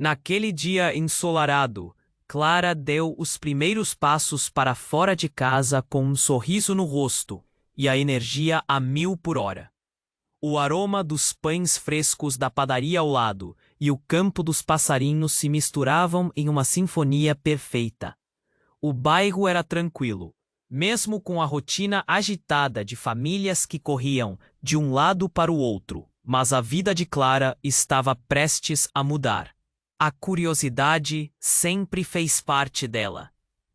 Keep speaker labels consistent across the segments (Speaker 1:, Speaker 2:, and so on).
Speaker 1: Naquele dia ensolarado, Clara deu os primeiros passos para fora de casa com um sorriso no rosto e a energia a 1000 por hora. O aroma dos pães frescos da padaria ao lado e o campo dos passarinhos se misturavam em uma sinfonia perfeita. O bairro era tranquilo, mesmo com a rotina agitada de famílias que corriam de um lado para o outro, mas a vida de Clara estava prestes a mudar. A curiosidade sempre fez parte dela.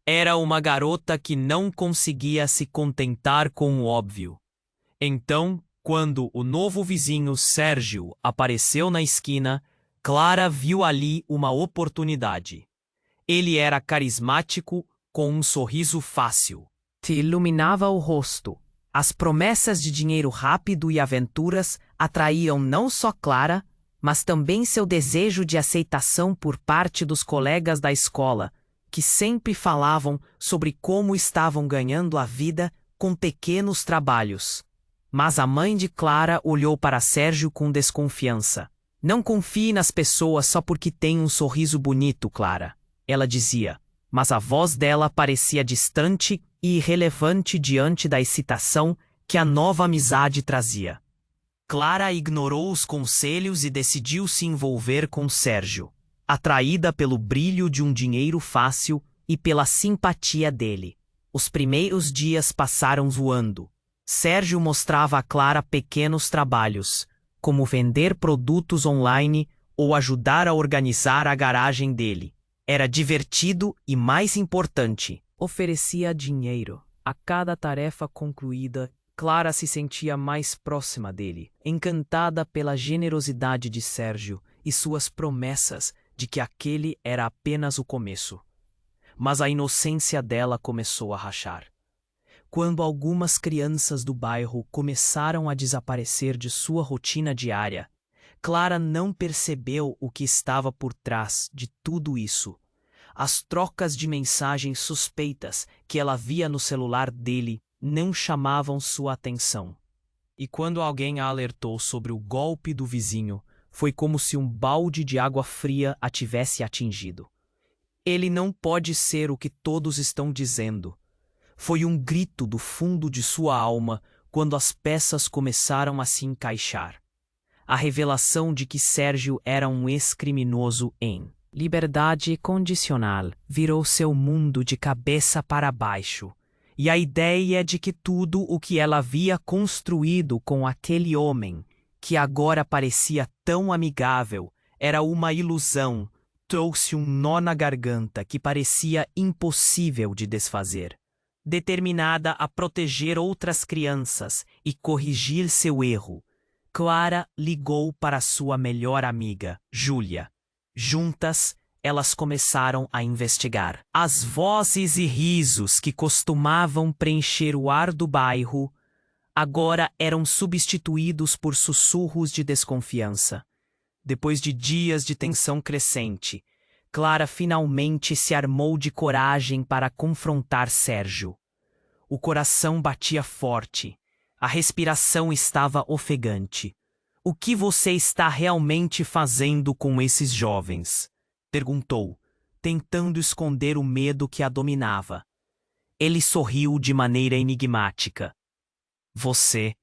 Speaker 1: Era uma garota que não conseguia se contentar com o óbvio. Então, quando o novo vizinho Sérgio apareceu na esquina, Clara viu ali uma oportunidade. Ele era carismático, com um sorriso fácil. Te iluminava o rosto. As promessas de dinheiro rápido e aventuras atraíam não só Clara, mas também seu desejo de aceitação por parte dos colegas da escola, que sempre falavam sobre como estavam ganhando a vida com pequenos trabalhos. Mas a mãe de Clara olhou para Sérgio com desconfiança. Não confie nas pessoas só porque têm um sorriso bonito, Clara, ela dizia, mas a voz dela parecia distante e irrelevante diante da excitação que a nova amizade trazia. Clara ignorou os conselhos e decidiu se envolver com Sérgio, atraída pelo brilho de um dinheiro fácil e pela simpatia dele. Os primeiros dias passaram voando. Sérgio mostrava a Clara pequenos trabalhos, como vender produtos online ou ajudar a organizar a garagem dele. Era divertido e, mais importante, oferecia dinheiro. A cada tarefa concluída, Clara se sentia mais próxima dele, encantada pela generosidade de Sérgio e suas promessas de que aquele era apenas o começo. Mas a inocência dela começou a rachar. Quando algumas crianças do bairro começaram a desaparecer de sua rotina diária, Clara não percebeu o que estava por trás de tudo isso. As trocas de mensagens suspeitas que ela via no celular dele não chamavam sua atenção. E quando alguém a alertou sobre o golpe do vizinho, foi como se um balde de água fria a tivesse atingido. Ele não pode ser o que todos estão dizendo. Foi um grito do fundo de sua alma quando as peças começaram a se encaixar. A revelação de que Sérgio era um ex-criminoso em liberdade condicional virou seu mundo de cabeça para baixo. E a ideia de que tudo o que ela havia construído com aquele homem, que agora parecia tão amigável, era uma ilusão, trouxe um nó na garganta que parecia impossível de desfazer. Determinada a proteger outras crianças e corrigir seu erro, Clara ligou para sua melhor amiga, Júlia. Juntas, elas começaram a investigar. As vozes e risos que costumavam preencher o ar do bairro agora eram substituídos por sussurros de desconfiança. Depois de dias de tensão crescente, Clara finalmente se armou de coragem para confrontar Sérgio. O coração batia forte, a respiração estava ofegante. O que você está realmente fazendo com esses jovens? Perguntou, tentando esconder o medo que a dominava. Ele sorriu de maneira enigmática. Você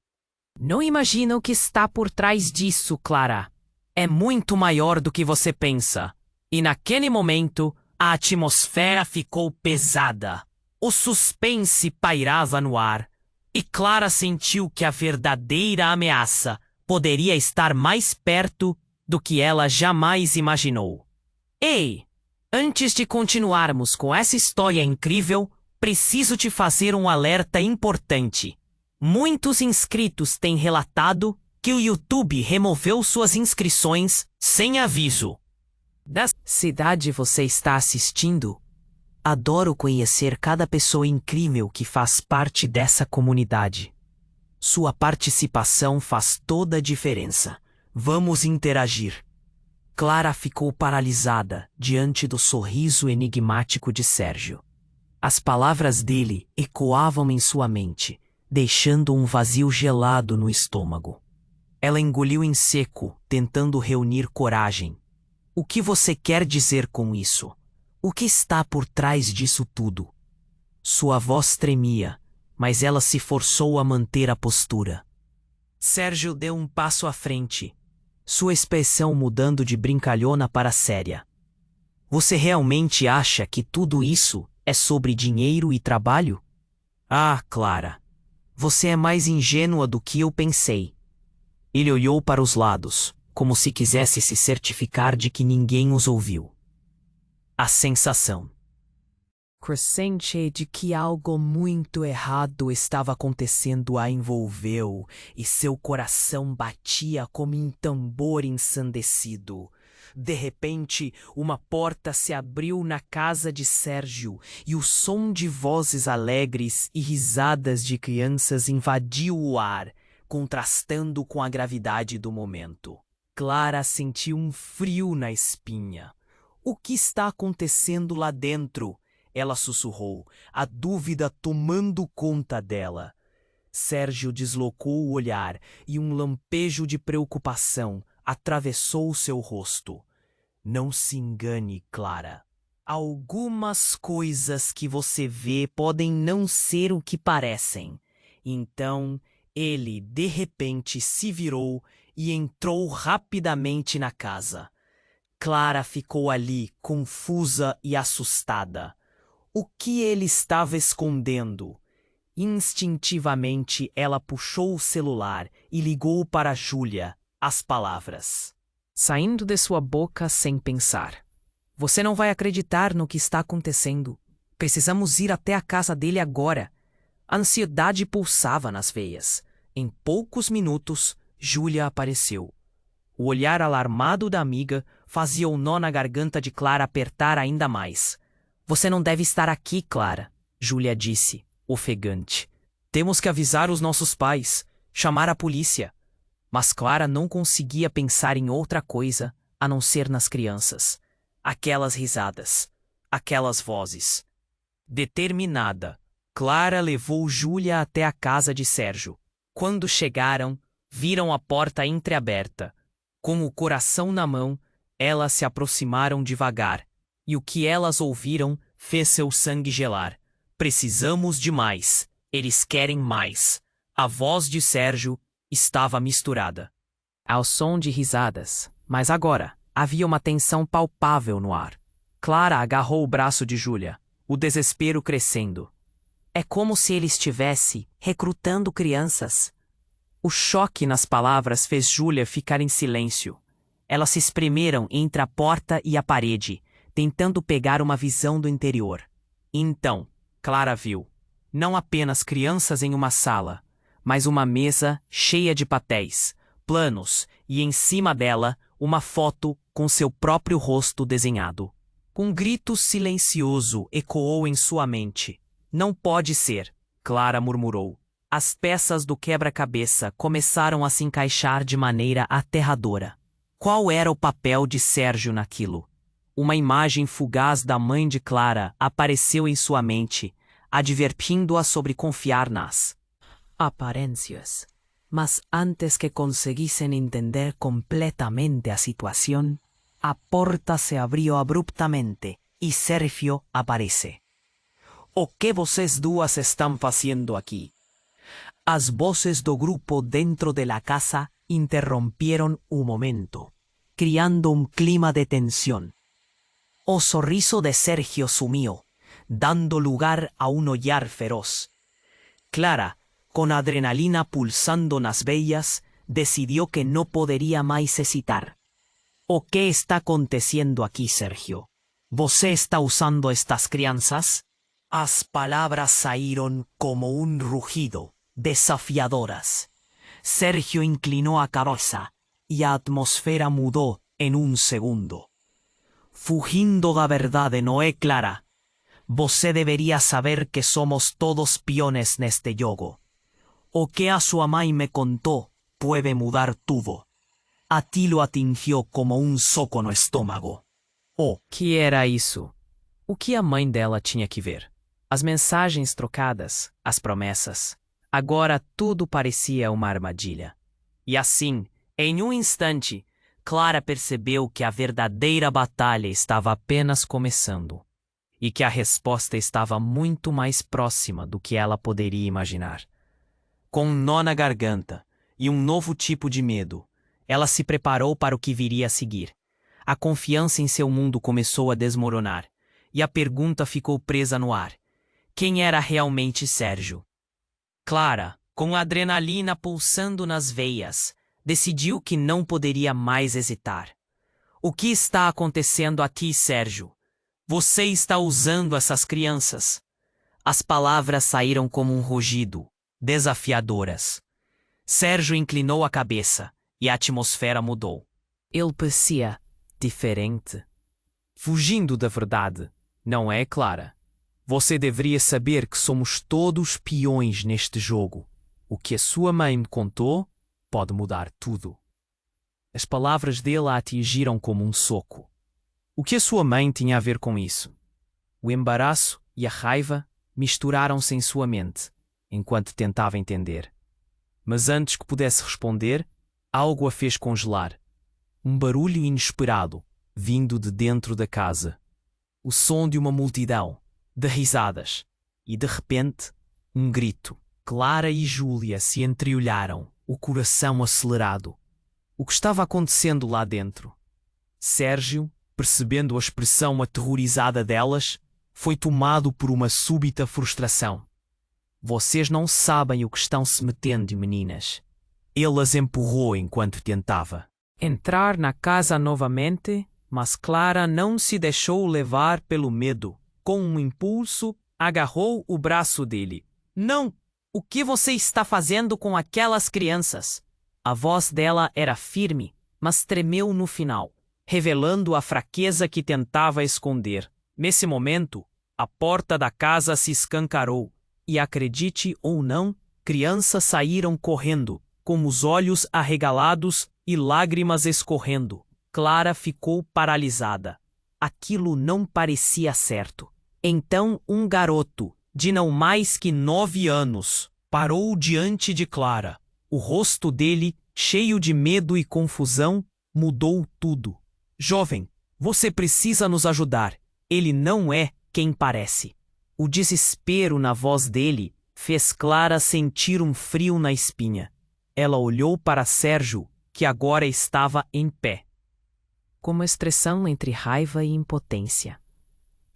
Speaker 1: não imagina o que está por trás disso, Clara. É muito maior do que você pensa. E naquele momento, a atmosfera ficou pesada. O suspense pairava no ar, e Clara sentiu que a verdadeira ameaça poderia estar mais perto do que ela jamais imaginou. Ei, antes de continuarmos com essa história incrível, preciso te fazer um alerta importante. Muitos inscritos têm relatado que o YouTube removeu suas inscrições sem aviso. Da cidade você está assistindo? Adoro conhecer cada pessoa incrível que faz parte dessa comunidade. Sua participação faz toda a diferença. Vamos interagir. Clara ficou paralisada diante do sorriso enigmático de Sérgio. As palavras dele ecoavam em sua mente, deixando um vazio gelado no estômago. Ela engoliu em seco, tentando reunir coragem. O que você quer dizer com isso? O que está por trás disso tudo? Sua voz tremia, mas ela se forçou a manter a postura. Sérgio deu um passo à frente, sua expressão mudando de brincalhona para séria. Você realmente acha que tudo isso é sobre dinheiro e trabalho? Ah, Clara, você é mais ingênua do que eu pensei. Ele olhou para os lados, como se quisesse se certificar de que ninguém os ouviu. A sensação crescente de que algo muito errado estava acontecendo a envolveu, e seu coração batia como um tambor ensandecido. De repente, uma porta se abriu na casa de Sérgio e o som de vozes alegres e risadas de crianças invadiu o ar, contrastando com a gravidade do momento. Clara sentiu um frio na espinha. O que está acontecendo lá dentro? Ela sussurrou, a dúvida tomando conta dela. Sérgio deslocou o olhar e um lampejo de preocupação atravessou seu rosto. Não se engane, Clara. Algumas coisas que você vê podem não ser o que parecem. Então, ele de repente se virou e entrou rapidamente na casa. Clara ficou ali, confusa e assustada. O que ele estava escondendo? Instintivamente, ela puxou o celular e ligou para Júlia as palavras, saindo de sua boca sem pensar. Você não vai acreditar no que está acontecendo. Precisamos ir até a casa dele agora. A ansiedade pulsava nas veias. Em poucos minutos, Júlia apareceu. O olhar alarmado da amiga fazia o nó na garganta de Clara apertar ainda mais. Você não deve estar aqui, Clara, Júlia disse, ofegante. Temos que avisar os nossos pais, chamar a polícia. Mas Clara não conseguia pensar em outra coisa a não ser nas crianças. Aquelas risadas, aquelas vozes. Determinada, Clara levou Júlia até a casa de Sérgio. Quando chegaram, viram a porta entreaberta. Com o coração na mão, elas se aproximaram devagar, e o que elas ouviram fez seu sangue gelar. Precisamos de mais. Eles querem mais. A voz de Sérgio estava misturada ao som de risadas, mas agora havia uma tensão palpável no ar. Clara agarrou o braço de Júlia, o desespero crescendo. É como se ele estivesse recrutando crianças. O choque nas palavras fez Júlia ficar em silêncio. Elas se espremeram entre a porta e a parede, tentando pegar uma visão do interior. Então, Clara viu, não apenas crianças em uma sala, mas uma mesa cheia de papéis, planos e, em cima dela, uma foto com seu próprio rosto desenhado. Um grito silencioso ecoou em sua mente. Não pode ser, Clara murmurou. As peças do quebra-cabeça começaram a se encaixar de maneira aterradora. Qual era o papel de Sérgio naquilo? Uma imagem fugaz da mãe de Clara apareceu em sua mente, advertindo-a sobre confiar nas aparências. Mas antes que conseguissem entender completamente a situação, a porta se abriu abruptamente e Sérgio aparece. O que vocês duas estão fazendo aqui? As vozes do grupo dentro de la casa interromperam o momento, criando um clima de tensão. O sorriso de Sérgio sumiu, dando lugar a um olhar feroz. Clara, con adrenalina pulsando nas veias, decidió que no poderia mais hesitar. O que está acontecendo aqui, Sérgio? Você está usando estas crianças? As palavras saíram como um rugido, desafiadoras. Sérgio inclinou a cabeça e a atmosfera mudou em um segundo. Fugindo da verdade, não é, Clara? Você deveria saber que somos todos peones neste jogo. O que a sua mãe me contou pode mudar tudo. A ti lo atingiu como um soco no estômago. O que era isso? O que a mãe dela tinha que ver? As mensagens trocadas, as promessas. Agora tudo parecia uma armadilha. E assim, em um instante, Clara percebeu que a verdadeira batalha estava apenas começando e que a resposta estava muito mais próxima do que ela poderia imaginar. Com um nó na garganta e um novo tipo de medo, ela se preparou para o que viria a seguir. A confiança em seu mundo começou a desmoronar e a pergunta ficou presa no ar. Quem era realmente Sérgio? Clara, com a adrenalina pulsando nas veias, decidiu que não poderia mais hesitar. O que está acontecendo aqui, Sérgio? Você está usando essas crianças. As palavras saíram como um rugido, desafiadoras. Sérgio inclinou a cabeça e a atmosfera mudou. Ele parecia diferente. Fugindo da verdade, não é, Clara? Você deveria saber que somos todos peões neste jogo. O que a sua mãe me contou pode mudar tudo. As palavras dele a atingiram como um soco. O que a sua mãe tinha a ver com isso? O embaraço e a raiva misturaram-se em sua mente, enquanto tentava entender. Mas antes que pudesse responder, algo a fez congelar. Um barulho inesperado, vindo de dentro da casa. O som de uma multidão, de risadas, e de repente, um grito. Clara e Júlia se entreolharam, o coração acelerado. O que estava acontecendo lá dentro? Sérgio, percebendo a expressão aterrorizada delas, foi tomado por uma súbita frustração. Vocês não sabem o que estão se metendo, meninas. Ele as empurrou enquanto tentava entrar na casa novamente, mas Clara não se deixou levar pelo medo. Com um impulso, agarrou o braço dele. Não! O que você está fazendo com aquelas crianças? A voz dela era firme, mas tremeu no final, revelando a fraqueza que tentava esconder. Nesse momento, a porta da casa se escancarou, e acredite ou não, crianças saíram correndo, com os olhos arregalados e lágrimas escorrendo. Clara ficou paralisada. Aquilo não parecia certo. Então um garoto, de não mais que 9 anos, parou diante de Clara. O rosto dele, cheio de medo e confusão, mudou tudo. Jovem, você precisa nos ajudar. Ele não é quem parece. O desespero na voz dele fez Clara sentir um frio na espinha. Ela olhou para Sérgio, que agora estava em pé, com uma expressão entre raiva e impotência.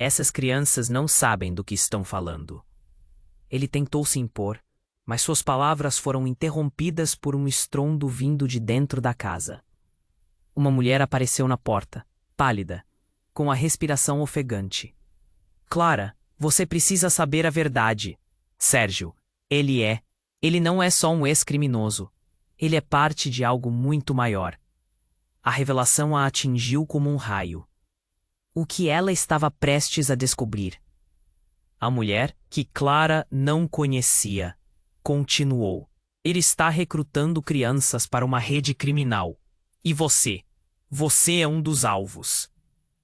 Speaker 1: Essas crianças não sabem do que estão falando. Ele tentou se impor, mas suas palavras foram interrompidas por um estrondo vindo de dentro da casa. Uma mulher apareceu na porta, pálida, com a respiração ofegante. Clara, você precisa saber a verdade. Sérgio, ele não é só um ex-criminoso. Ele é parte de algo muito maior. A revelação a atingiu como um raio. O que ela estava prestes a descobrir? A mulher, que Clara não conhecia, continuou. Ele está recrutando crianças para uma rede criminal. E você? Você é um dos alvos.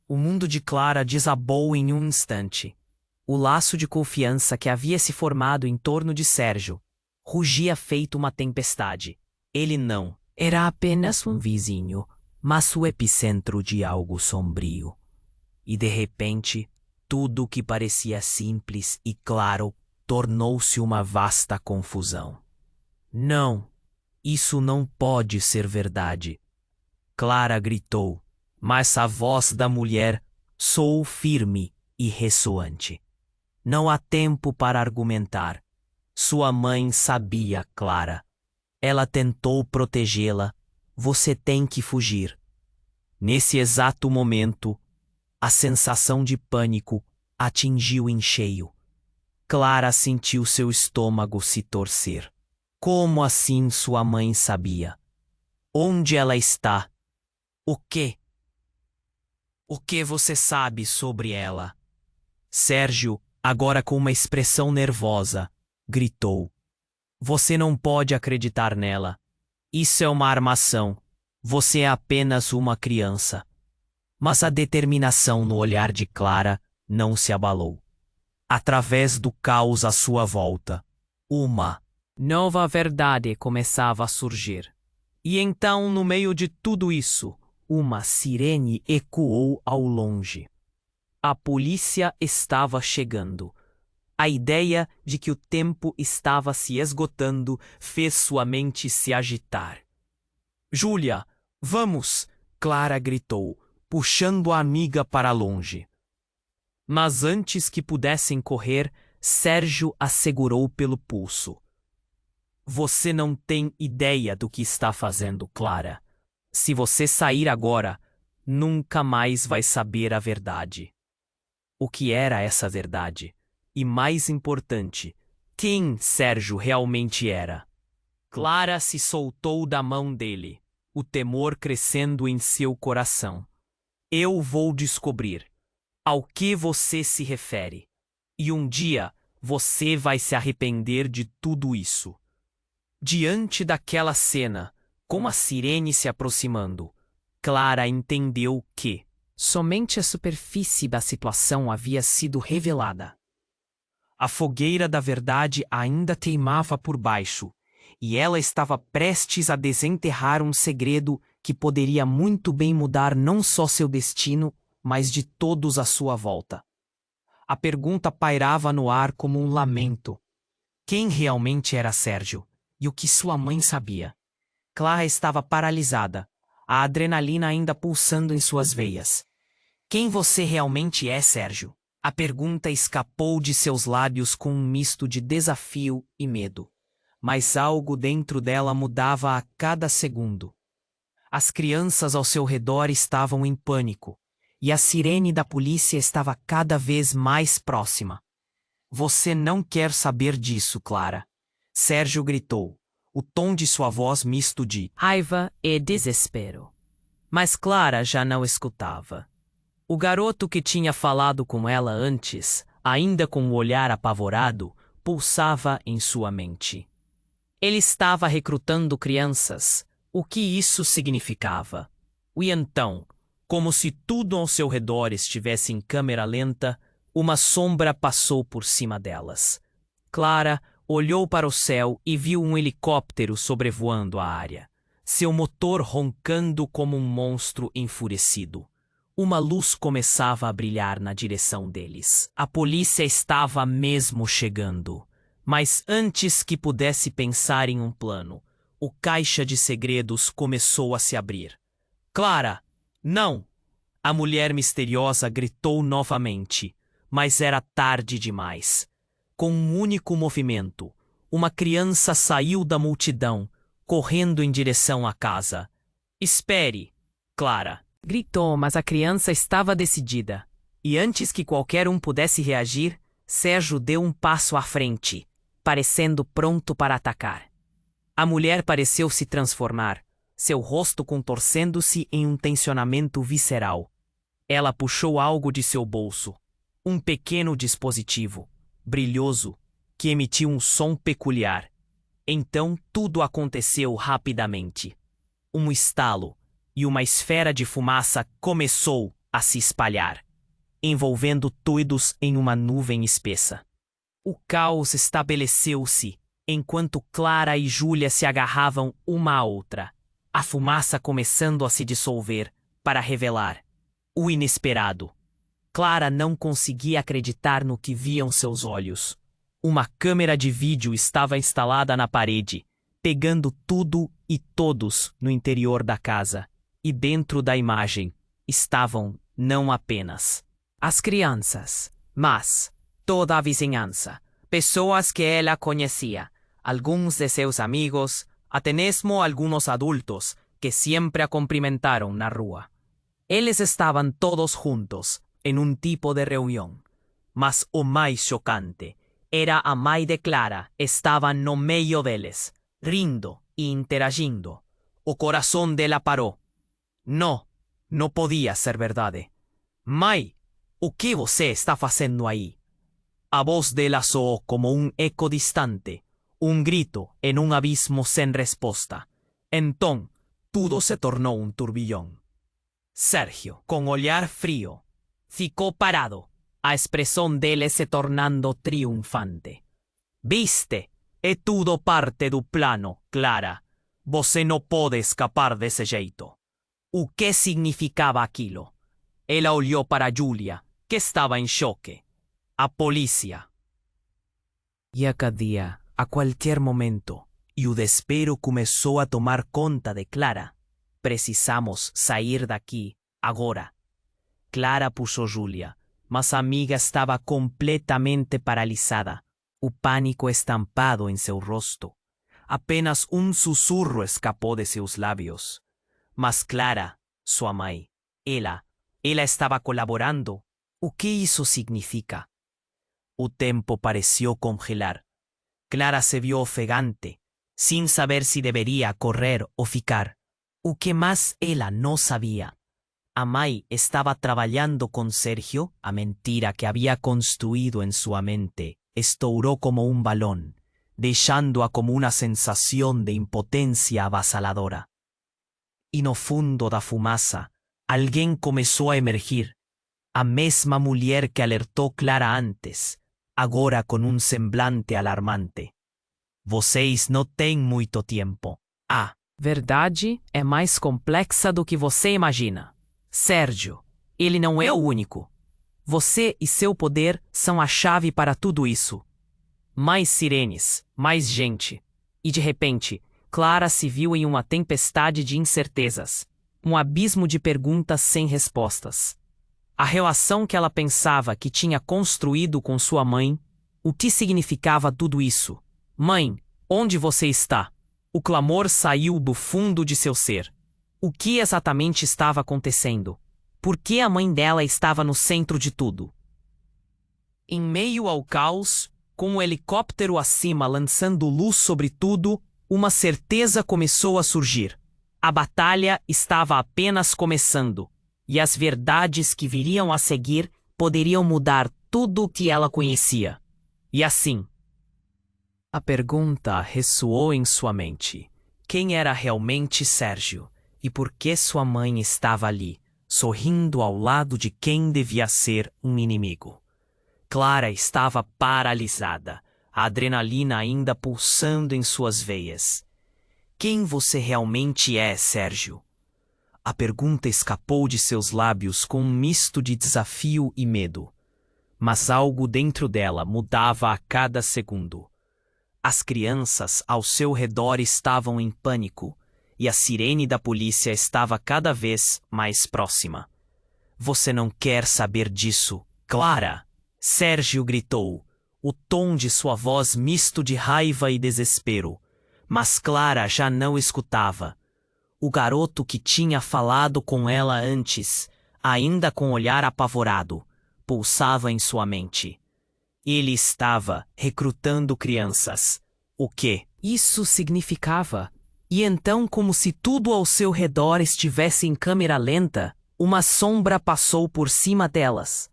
Speaker 1: O mundo de Clara desabou em um instante. O laço de confiança que havia se formado em torno de Sérgio rugia feito uma tempestade. Ele não era apenas um vizinho, mas o epicentro de algo sombrio. E de repente, tudo o que parecia simples e claro tornou-se uma vasta confusão. Não, isso não pode ser verdade. Clara gritou, mas a voz da mulher soou firme e ressoante. Não há tempo para argumentar. Sua mãe sabia, Clara. Ela tentou protegê-la. Você tem que fugir. Nesse exato momento, a sensação de pânico atingiu em cheio. Clara sentiu seu estômago se torcer. Como assim sua mãe sabia? Onde ela está? O quê? O que você sabe sobre ela? Sérgio, agora com uma expressão nervosa, gritou. Você não pode acreditar nela. Isso é uma armação. Você é apenas uma criança. Mas a determinação no olhar de Clara não se abalou. Através do caos à sua volta, uma nova verdade começava a surgir. E então, no meio de tudo isso, uma sirene ecoou ao longe. A polícia estava chegando. A ideia de que o tempo estava se esgotando fez sua mente se agitar. Júlia, vamos! Clara gritou, puxando a amiga para longe. Mas antes que pudessem correr, Sérgio a segurou pelo pulso. Você não tem ideia do que está fazendo, Clara. Se você sair agora, nunca mais vai saber a verdade. O que era essa verdade? E mais importante, quem Sérgio realmente era? Clara se soltou da mão dele, o temor crescendo em seu coração. Eu vou descobrir ao que você se refere. E um dia você vai se arrepender de tudo isso. Diante daquela cena, com a sirene se aproximando, Clara entendeu que somente a superfície da situação havia sido revelada. A fogueira da verdade ainda teimava por baixo, e ela estava prestes a desenterrar um segredo que poderia muito bem mudar não só seu destino, mas de todos à sua volta. A pergunta pairava no ar como um lamento. Quem realmente era Sérgio? E o que sua mãe sabia? Clara estava paralisada, a adrenalina ainda pulsando em suas veias. Quem você realmente é, Sérgio? A pergunta escapou de seus lábios com um misto de desafio e medo. Mas algo dentro dela mudava a cada segundo. As crianças ao seu redor estavam em pânico, e a sirene da polícia estava cada vez mais próxima. Você não quer saber disso, Clara. Sérgio gritou, o tom de sua voz misto de raiva e desespero. Mas Clara já não escutava. O garoto que tinha falado com ela antes, ainda com o olhar apavorado, pulsava em sua mente. Ele estava recrutando crianças. O que isso significava? E então, como se tudo ao seu redor estivesse em câmera lenta, uma sombra passou por cima delas. Clara olhou para o céu e viu um helicóptero sobrevoando a área, seu motor roncando como um monstro enfurecido. Uma luz começava a brilhar na direção deles. A polícia estava mesmo chegando. Mas antes que pudesse pensar em um plano, o caixa de segredos começou a se abrir. Clara! Não! A mulher misteriosa gritou novamente, mas era tarde demais. Com um único movimento, uma criança saiu da multidão, correndo em direção à casa. Espere, Clara! Gritou, mas a criança estava decidida. E antes que qualquer um pudesse reagir, Sérgio deu um passo à frente, parecendo pronto para atacar. A mulher pareceu se transformar, seu rosto contorcendo-se em um tensionamento visceral. Ela puxou algo de seu bolso, um pequeno dispositivo, brilhoso, que emitiu um som peculiar. Então tudo aconteceu rapidamente. Um estalo, e uma esfera de fumaça começou a se espalhar, envolvendo todos em uma nuvem espessa. O caos estabeleceu-se, enquanto Clara e Júlia se agarravam uma à outra, a fumaça começando a se dissolver para revelar o inesperado. Clara não conseguia acreditar no que viam seus olhos. Uma câmera de vídeo estava instalada na parede, pegando tudo e todos no interior da casa. E dentro da imagem estavam não apenas as crianças, mas toda a vizinhança, pessoas que ela conhecia, alguns de seus amigos, até mesmo alguns adultos que sempre a cumprimentaram na rua. Eles estavam todos juntos em um tipo de reunião, mas o mais chocante era a mãe de Clara estava no meio deles, rindo e interagindo. O coração dela parou. Não, não podia ser verdade. Mãe, o que você está fazendo aí? A voz dela soou como um eco distante, um grito em um abismo sem resposta. Então, tudo se tornou um turbilhão. Sérgio, com olhar frio, ficou parado, a expressão dele se tornando triunfante. Viste? É tudo parte do plano, Clara. Você não pode escapar desse jeito. O que significava aquilo? Ela olhou para Julia, que estava em choque. A polícia. E a cadeia, a qualquer momento, e o desespero começou a tomar conta de Clara. Precisamos sair daqui, agora. Clara puxou Julia, mas a amiga estava completamente paralisada, o pânico estampado em seu rosto. Apenas um sussurro escapou de seus lábios. Mas Clara, sua mãe, ela estava colaborando. O que isso significa? O tempo pareceu congelar. Clara se viu ofegante, sem saber se deveria correr ou ficar. O que mais ela não sabia. A mãe estava trabalhando com Sergio. A mentira que havia construído em sua mente estourou como um balão, deixando-a como uma sensação de impotência avassaladora. E no fundo da fumaça, alguém começou a emergir. A mesma mulher que alertou Clara antes, agora com um semblante alarmante. Vocês não têm muito tempo. A verdade é mais complexa do que você imagina. Sérgio, ele não é o único. Você e seu poder são a chave para tudo isso. Mais sirenes, mais gente. E de repente, Clara se viu em uma tempestade de incertezas, um abismo de perguntas sem respostas. A relação que ela pensava que tinha construído com sua mãe, o que significava tudo isso? Mãe, onde você está? O clamor saiu do fundo de seu ser. O que exatamente estava acontecendo? Por que a mãe dela estava no centro de tudo? Em meio ao caos, com o helicóptero acima lançando luz sobre tudo, uma certeza começou a surgir. A batalha estava apenas começando, e as verdades que viriam a seguir poderiam mudar tudo o que ela conhecia. E assim, a pergunta ressoou em sua mente. Quem era realmente Sérgio? E por que sua mãe estava ali, sorrindo ao lado de quem devia ser um inimigo? Clara estava paralisada, a adrenalina ainda pulsando em suas veias. Quem você realmente é, Sérgio? A pergunta escapou de seus lábios com um misto de desafio e medo. Mas algo dentro dela mudava a cada segundo. As crianças ao seu redor estavam em pânico, e a sirene da polícia estava cada vez mais próxima. Você não quer saber disso, Clara? Sérgio gritou, o tom de sua voz misto de raiva e desespero. Mas Clara já não escutava. O garoto que tinha falado com ela antes, ainda com olhar apavorado, pulsava em sua mente. Ele estava recrutando crianças. O que isso significava? E então, como se tudo ao seu redor estivesse em câmera lenta, uma sombra passou por cima delas.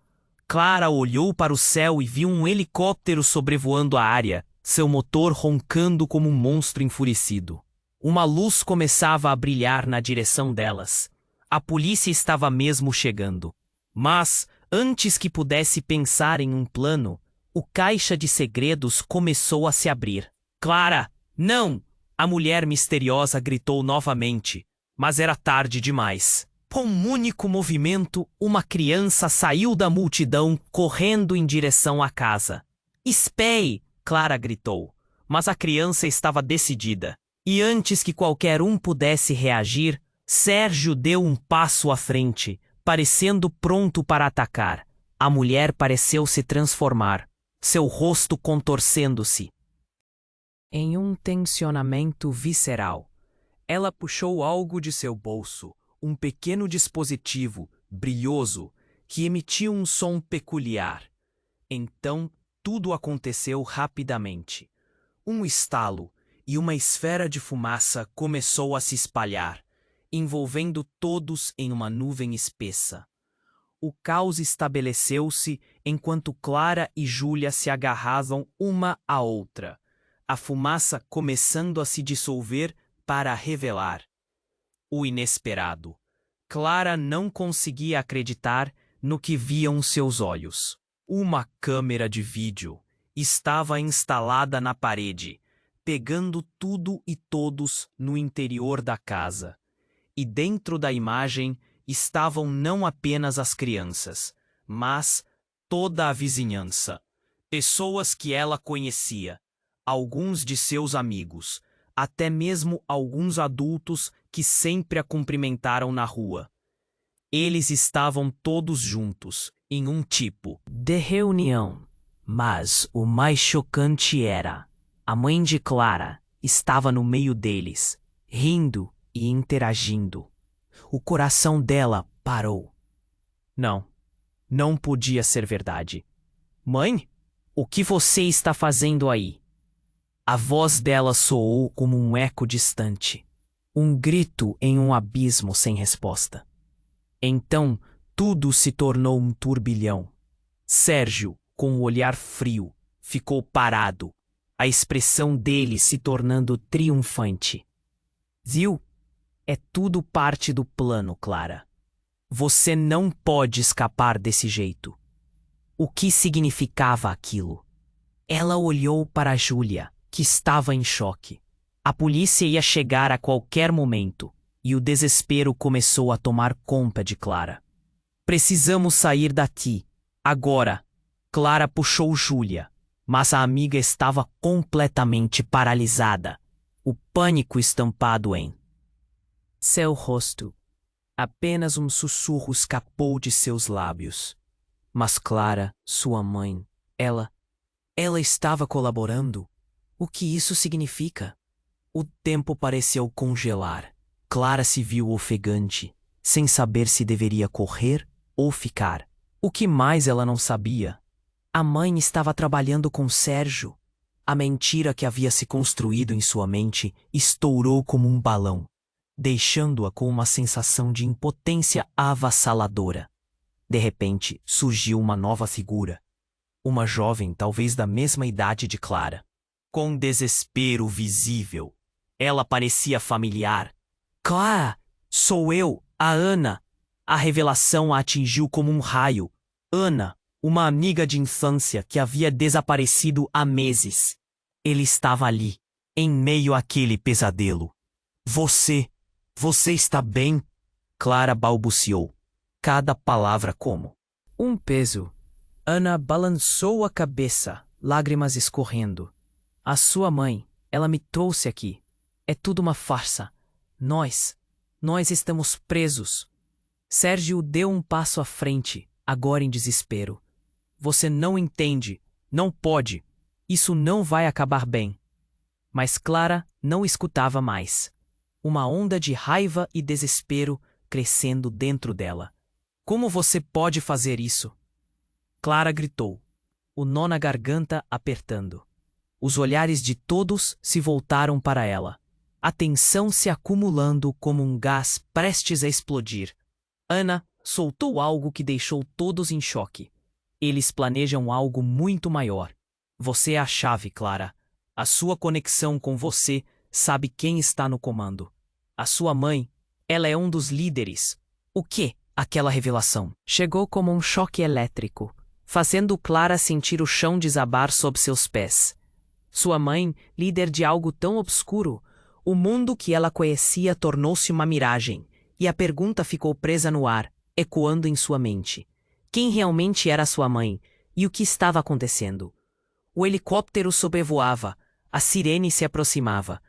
Speaker 1: Clara olhou para o céu e viu um helicóptero sobrevoando a área, seu motor roncando como um monstro enfurecido. Uma luz começava a brilhar na direção delas. A polícia estava mesmo chegando. Mas, antes que pudesse pensar em um plano, o caixa de segredos começou a se abrir. Clara, não! A mulher misteriosa gritou novamente, mas era tarde demais. Com um único movimento, uma criança saiu da multidão correndo em direção à casa. Espere! Clara gritou, mas a criança estava decidida. E antes que qualquer um pudesse reagir, Sérgio deu um passo à frente, parecendo pronto para atacar. A mulher pareceu se transformar, seu rosto contorcendo-se em um tensionamento visceral. Ela puxou algo de seu bolso, um pequeno dispositivo, brilhoso, que emitia um som peculiar. Então, tudo aconteceu rapidamente. Um estalo, e uma esfera de fumaça começou a se espalhar, envolvendo todos em uma nuvem espessa. O caos estabeleceu-se enquanto Clara e Júlia se agarravam uma à outra, a fumaça começando a se dissolver para revelar o inesperado. Clara não conseguia acreditar no que viam seus olhos. Uma câmera de vídeo estava instalada na parede, pegando tudo e todos no interior da casa. e dentro da imagem estavam não apenas as crianças, mas toda a vizinhança. Pessoas que ela conhecia, alguns de seus amigos, até mesmo alguns adultos que sempre a cumprimentaram na rua. Eles estavam todos juntos, em um tipo de reunião. Mas o mais chocante era, a mãe de Clara estava no meio deles, rindo e interagindo. O coração dela parou. Não, não podia ser verdade. Mãe, o que você está fazendo aí? A voz dela soou como um eco distante, um grito em um abismo sem resposta. Então, tudo se tornou um turbilhão. Sérgio, com o olhar frio, ficou parado, a expressão dele se tornando triunfante. Viu? É tudo parte do plano, Clara. Você não pode escapar desse jeito. O que significava aquilo? Ela olhou para Júlia, que estava em choque. A polícia ia chegar a qualquer momento, e o desespero começou a tomar conta de Clara. Precisamos sair daqui, agora. Clara puxou Júlia, mas a amiga estava completamente paralisada, o pânico estampado em seu rosto. Apenas um sussurro escapou de seus lábios. Mas Clara, sua mãe, ela estava colaborando. O que isso significa? O tempo pareceu congelar. Clara se viu ofegante, sem saber se deveria correr ou ficar. O que mais ela não sabia? A mãe estava trabalhando com Sérgio. A mentira que havia se construído em sua mente estourou como um balão, deixando-a com uma sensação de impotência avassaladora. De repente, surgiu uma nova figura. Uma jovem, talvez da mesma idade de Clara. Com desespero visível, ela parecia familiar. Clara, sou eu, a Ana. A revelação a atingiu como um raio. Ana, uma amiga de infância que havia desaparecido há meses. Ele estava ali, em meio àquele pesadelo. Você está bem? Clara balbuciou, cada palavra como um peso. Ana balançou a cabeça, lágrimas escorrendo. A sua mãe, ela me trouxe aqui. É tudo uma farsa. Nós estamos presos. Sérgio deu um passo à frente, agora em desespero. Você não entende, não pode. Isso não vai acabar bem. Mas Clara não escutava mais. Uma onda de raiva e desespero crescendo dentro dela. Como você pode fazer isso? Clara gritou, o nó na garganta apertando. Os olhares de todos se voltaram para ela. A tensão se acumulando como um gás prestes a explodir. Ana soltou algo que deixou todos em choque. Eles planejam algo muito maior. Você é a chave, Clara. A sua conexão com você sabe quem está no comando. A sua mãe, ela é um dos líderes. O quê? Aquela revelação chegou como um choque elétrico, fazendo Clara sentir o chão desabar sob seus pés. Sua mãe, líder de algo tão obscuro, o mundo que ela conhecia tornou-se uma miragem, e a pergunta ficou presa no ar, ecoando em sua mente. Quem realmente era sua mãe e o que estava acontecendo? O helicóptero sobrevoava, a sirene se aproximava.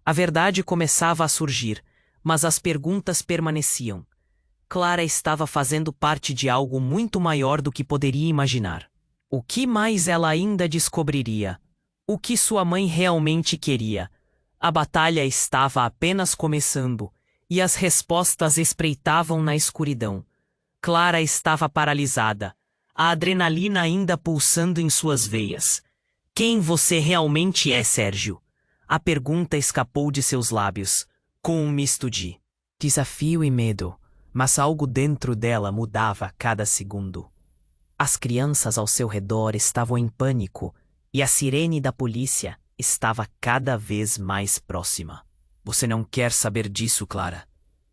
Speaker 1: A verdade começava a surgir, mas as perguntas permaneciam. Clara estava fazendo parte de algo muito maior do que poderia imaginar. O que mais ela ainda descobriria? O que sua mãe realmente queria? A batalha estava apenas começando, e as respostas espreitavam na escuridão. Clara estava paralisada, a adrenalina ainda pulsando em suas veias. Quem você realmente é, Sérgio? A pergunta escapou de seus lábios, com um misto de desafio e medo, mas algo dentro dela mudava a cada segundo. As crianças ao seu redor estavam em pânico, e a sirene da polícia estava cada vez mais próxima. Você não quer saber disso, Clara?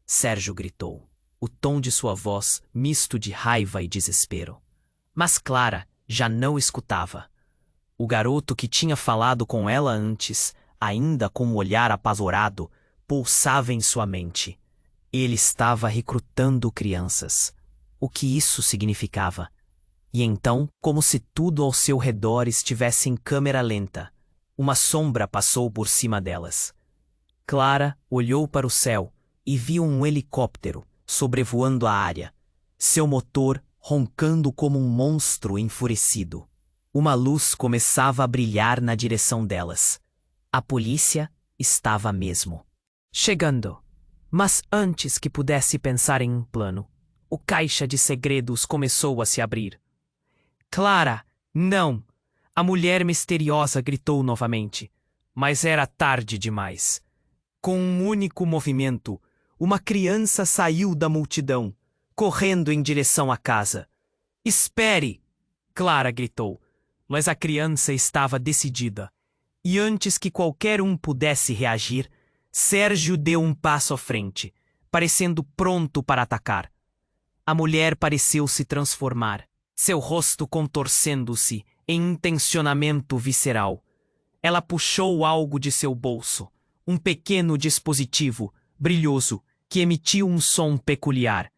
Speaker 1: Sérgio gritou, o tom de sua voz misto de raiva e desespero. Mas Clara já não escutava. O garoto que tinha falado com ela antes, ainda com um olhar apavorado, pulsava em sua mente. Ele estava recrutando crianças. O que isso significava? E então, como se tudo ao seu redor estivesse em câmera lenta, uma sombra passou por cima delas. Clara olhou para o céu e viu um helicóptero sobrevoando a área, seu motor roncando como um monstro enfurecido. Uma luz começava a brilhar na direção delas. A polícia estava mesmo chegando. Mas antes que pudesse pensar em um plano, o caixa de segredos começou a se abrir. Clara, não! A mulher misteriosa gritou novamente, mas era tarde demais. Com um único movimento, uma criança saiu da multidão, correndo em direção à casa. Espere! Clara gritou, mas a criança estava decidida. E antes que qualquer um pudesse reagir, Sérgio deu um passo à frente, parecendo pronto para atacar. A mulher pareceu se transformar, seu rosto contorcendo-se em intencionamento visceral. Ela puxou algo de seu bolso, um pequeno dispositivo, brilhoso, que emitiu um som peculiar.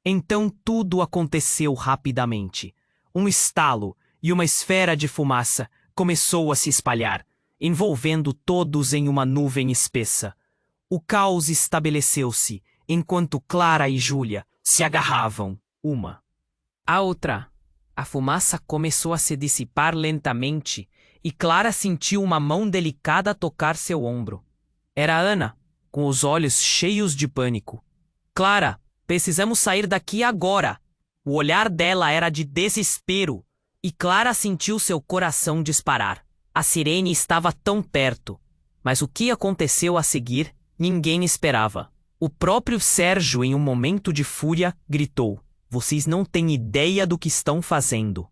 Speaker 1: Então tudo aconteceu rapidamente. Um estalo e uma esfera de fumaça começou a se espalhar, envolvendo todos em uma nuvem espessa. O caos estabeleceu-se, enquanto Clara e Júlia se agarravam, uma à outra. A fumaça começou a se dissipar lentamente e Clara sentiu uma mão delicada tocar seu ombro. Era Ana, com os olhos cheios de pânico. Clara, precisamos sair daqui agora! O olhar dela era de desespero e Clara sentiu seu coração disparar. A sirene estava tão perto, mas o que aconteceu a seguir, ninguém esperava. O próprio Sérgio, em um momento de fúria, gritou: "Vocês não têm ideia do que estão fazendo."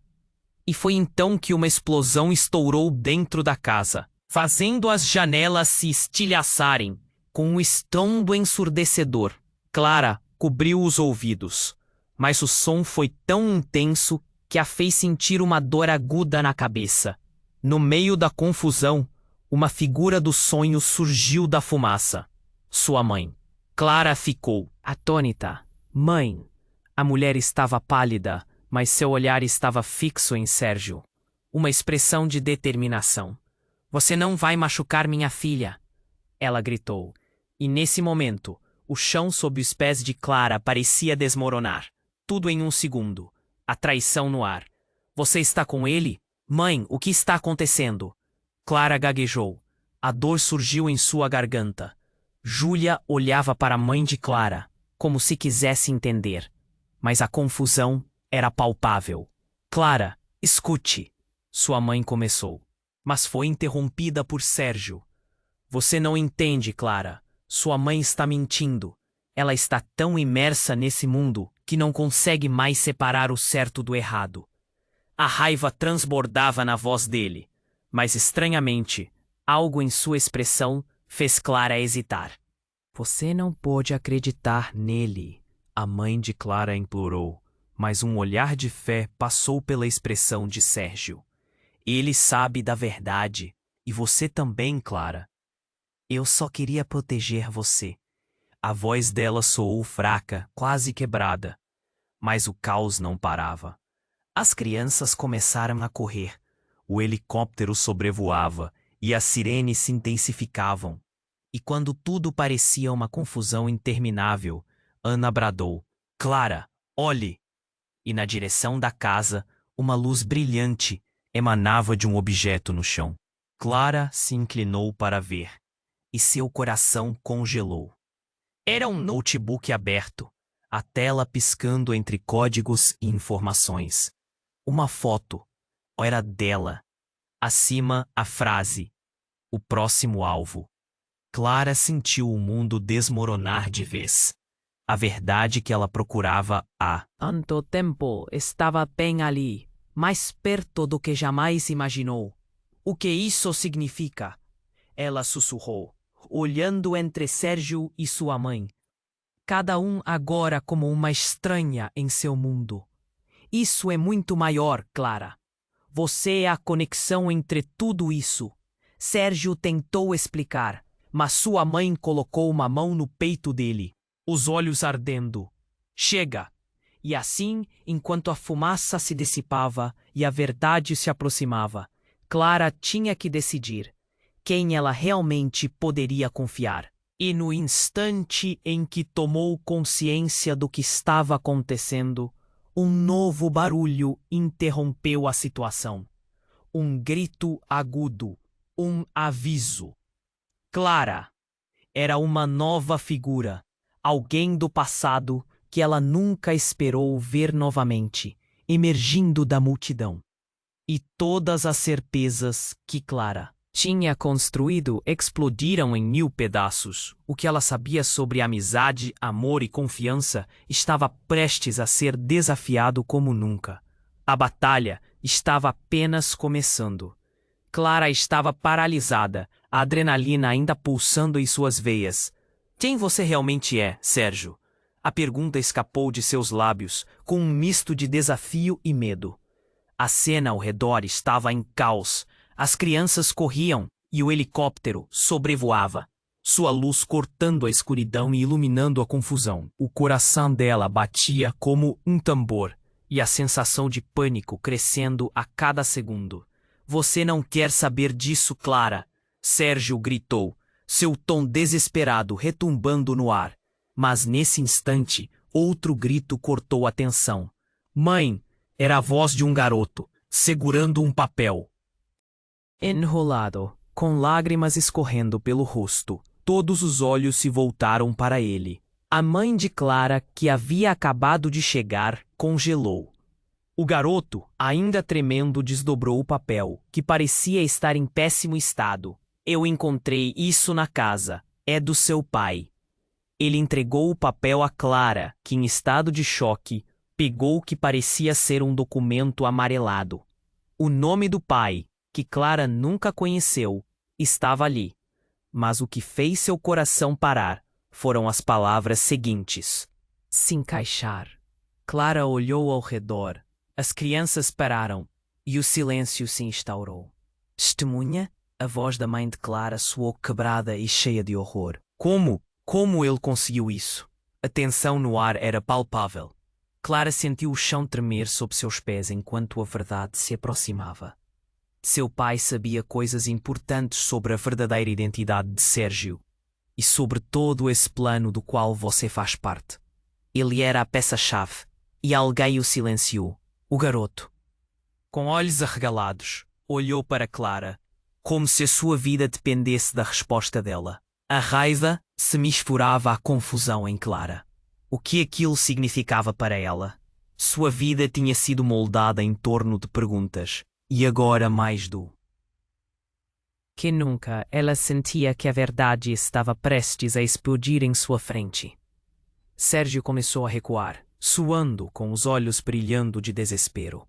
Speaker 1: E foi então que uma explosão estourou dentro da casa, fazendo as janelas se estilhaçarem, com um estrondo ensurdecedor. Clara cobriu os ouvidos, mas o som foi tão intenso que a fez sentir uma dor aguda na cabeça. No meio da confusão, uma figura do sonho surgiu da fumaça. Sua mãe. Clara ficou atônita. Mãe! A mulher estava pálida, mas seu olhar estava fixo em Sérgio. Uma expressão de determinação. "Você não vai machucar minha filha!" Ela gritou. E nesse momento, o chão sob os pés de Clara parecia desmoronar. Tudo em um segundo. A traição no ar. "Você está com ele? Mãe, o que está acontecendo?" Clara gaguejou. A dor surgiu em sua garganta. Júlia olhava para a mãe de Clara, como se quisesse entender. Mas a confusão era palpável. "Clara, escute!" Sua mãe começou, mas foi interrompida por Sérgio. "Você não entende, Clara. Sua mãe está mentindo. Ela está tão imersa nesse mundo que não consegue mais separar o certo do errado." A raiva transbordava na voz dele, mas estranhamente, algo em sua expressão fez Clara hesitar. "Você não pode acreditar nele", a mãe de Clara implorou, mas um olhar de fé passou pela expressão de Sérgio. "Ele sabe da verdade, e você também, Clara. Eu só queria proteger você." A voz dela soou fraca, quase quebrada. Mas o caos não parava. As crianças começaram a correr. O helicóptero sobrevoava e as sirenes se intensificavam. E quando tudo parecia uma confusão interminável, Ana bradou: "Clara, olhe!" E na direção da casa, uma luz brilhante emanava de um objeto no chão. Clara se inclinou para ver, e seu coração congelou. Era um notebook aberto, a tela piscando entre códigos e informações. Uma foto. Era dela. Acima, a frase: "O próximo alvo." Clara sentiu o mundo desmoronar de vez. A verdade que ela procurava há tanto tempo estava bem ali, mais perto do que jamais imaginou. "O que isso significa?" Ela sussurrou, olhando entre Sérgio e sua mãe. Cada um agora como uma estranha em seu mundo. "Isso é muito maior, Clara. Você é a conexão entre tudo isso." Sérgio tentou explicar, mas sua mãe colocou uma mão no peito dele. os olhos ardendo. Chega! E assim, enquanto a fumaça se dissipava e a verdade se aproximava, Clara tinha que decidir quem ela realmente poderia confiar. E no instante em que tomou consciência do que estava acontecendo, um novo barulho interrompeu a situação. Um grito agudo, um aviso. Clara era uma nova figura, alguém do passado que ela nunca esperou ver novamente, emergindo da multidão. E todas as certezas que Clara tinha construído explodiram em 1000 pedaços. O que ela sabia sobre amizade, amor e confiança estava prestes a ser desafiado como nunca. A batalha estava apenas começando. Clara estava paralisada, a adrenalina ainda pulsando em suas veias. Quem você realmente é, Sérgio? A pergunta escapou de seus lábios, com um misto de desafio e medo. A cena ao redor estava em caos. As crianças corriam e o helicóptero sobrevoava, sua luz cortando a escuridão e iluminando a confusão. O coração dela batia como um tambor e a sensação de pânico crescendo a cada segundo. Você não quer saber disso, Clara, Sérgio gritou, seu tom desesperado retumbando no ar. Mas nesse instante, outro grito cortou a tensão. Mãe! Era a voz de um garoto, segurando um papel. Enrolado, com lágrimas escorrendo pelo rosto, todos os olhos se voltaram para ele. A mãe de Clara, que havia acabado de chegar, congelou. O garoto, ainda tremendo, desdobrou o papel, que parecia estar em péssimo estado. Eu encontrei isso na casa. É do seu pai. Ele entregou o papel a Clara, que, em estado de choque, pegou o que parecia ser um documento amarelado. O nome do pai, que Clara nunca conheceu, estava ali. Mas o que fez seu coração parar foram as palavras seguintes. Se encaixar. Clara olhou ao redor. As crianças pararam e o silêncio se instaurou. Testemunha? A voz da mãe de Clara soou quebrada e cheia de horror. Como ele conseguiu isso? A tensão no ar era palpável. Clara sentiu o chão tremer sob seus pés enquanto a verdade se aproximava. Seu pai sabia coisas importantes sobre a verdadeira identidade de Sérgio e sobre todo esse plano do qual você faz parte. Ele era a peça-chave e alguém o silenciou. O garoto, com olhos arregalados, olhou para Clara, como se a sua vida dependesse da resposta dela. A raiva se misturava à confusão em Clara. O que aquilo significava para ela? Sua vida tinha sido moldada em torno de perguntas, e agora mais que nunca ela sentia que a verdade estava prestes a explodir em sua frente. Sérgio começou a recuar, suando, com os olhos brilhando de desespero.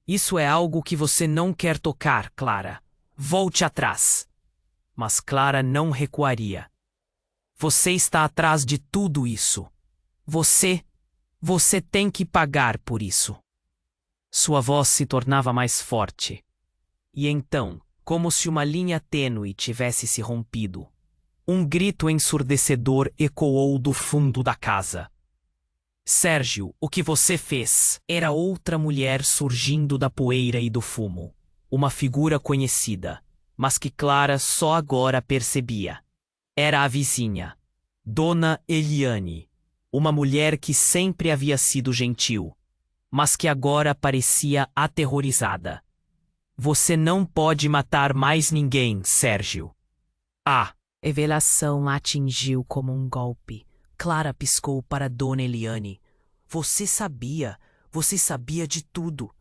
Speaker 1: Isso é algo que você não quer tocar, Clara. Volte atrás. Mas Clara não recuaria. Você está atrás de tudo isso. Você tem que pagar por isso. Sua voz se tornava mais forte. E então, como se uma linha tênue tivesse se rompido, um grito ensurdecedor ecoou do fundo da casa. Sérgio, o que você fez? Era outra mulher surgindo da poeira e do fumo. Uma figura conhecida, mas que Clara só agora percebia. Era a vizinha, Dona Eliane, uma mulher que sempre havia sido gentil, mas que agora parecia aterrorizada. Você não pode matar mais ninguém, Sérgio. A revelação atingiu como um golpe. Clara piscou para Dona Eliane. Você sabia de tudo.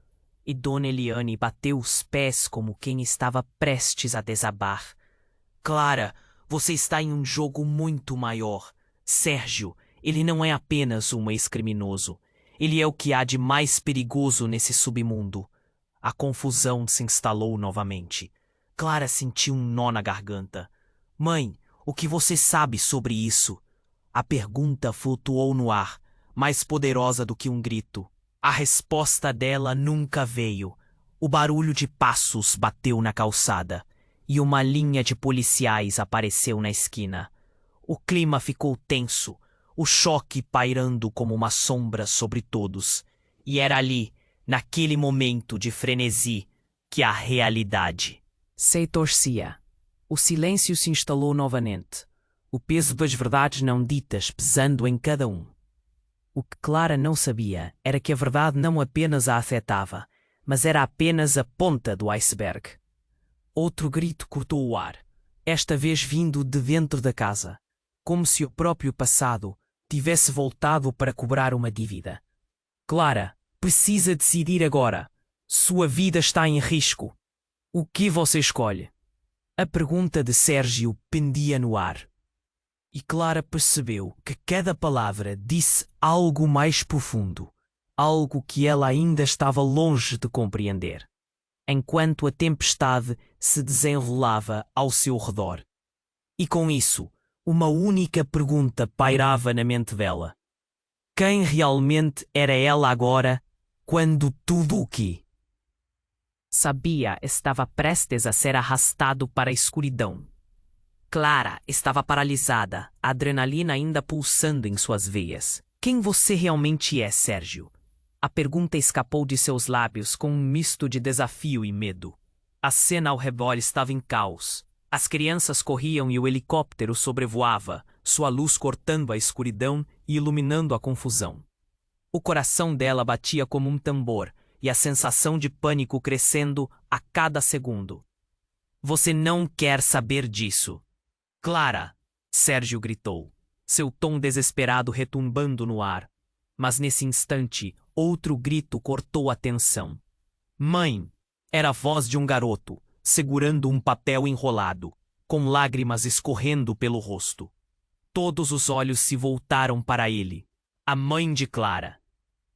Speaker 1: E Dona Eliane bateu os pés como quem estava prestes a desabar. Clara, você está em um jogo muito maior. Sérgio, ele não é apenas um ex-criminoso. Ele é o que há de mais perigoso nesse submundo. A confusão se instalou novamente. Clara sentiu um nó na garganta. Mãe, o que você sabe sobre isso? A pergunta flutuou no ar, mais poderosa do que um grito. A resposta dela nunca veio. O barulho de passos bateu na calçada e uma linha de policiais apareceu na esquina. O clima ficou tenso. o choque pairando como uma sombra sobre todos. E era ali, naquele momento de frenesi, que a realidade se torcia. O silêncio se instalou novamente, o peso das verdades não ditas pesando em cada um. O que Clara não sabia era que a verdade não apenas a afetava, mas era apenas a ponta do iceberg. Outro grito cortou o ar, esta vez vindo de dentro da casa, como se o próprio passado tivesse voltado para cobrar uma dívida. Clara, precisa decidir agora. Sua vida está em risco. O que você escolhe? A pergunta de Sérgio pendia no ar. E Clara percebeu que cada palavra disse algo mais profundo, algo que ela ainda estava longe de compreender, enquanto a tempestade se desenrolava ao seu redor. E com isso, uma única pergunta pairava na mente dela. Quem realmente era ela agora, quando tudo o que sabia estava prestes a ser arrastado para a escuridão? Clara estava paralisada, a adrenalina ainda pulsando em suas veias. Quem você realmente é, Sérgio? A pergunta escapou de seus lábios com um misto de desafio e medo. A cena ao redor estava em caos. As crianças corriam e o helicóptero sobrevoava, sua luz cortando a escuridão e iluminando a confusão. O coração dela batia como um tambor, e a sensação de pânico crescendo a cada segundo. Você não quer saber disso. Clara! Sérgio gritou, seu tom desesperado retumbando no ar. Mas nesse instante, outro grito cortou a tensão. Mãe! Era a voz de um garoto, segurando um papel enrolado, com lágrimas escorrendo pelo rosto. Todos os olhos se voltaram para ele. A mãe de Clara,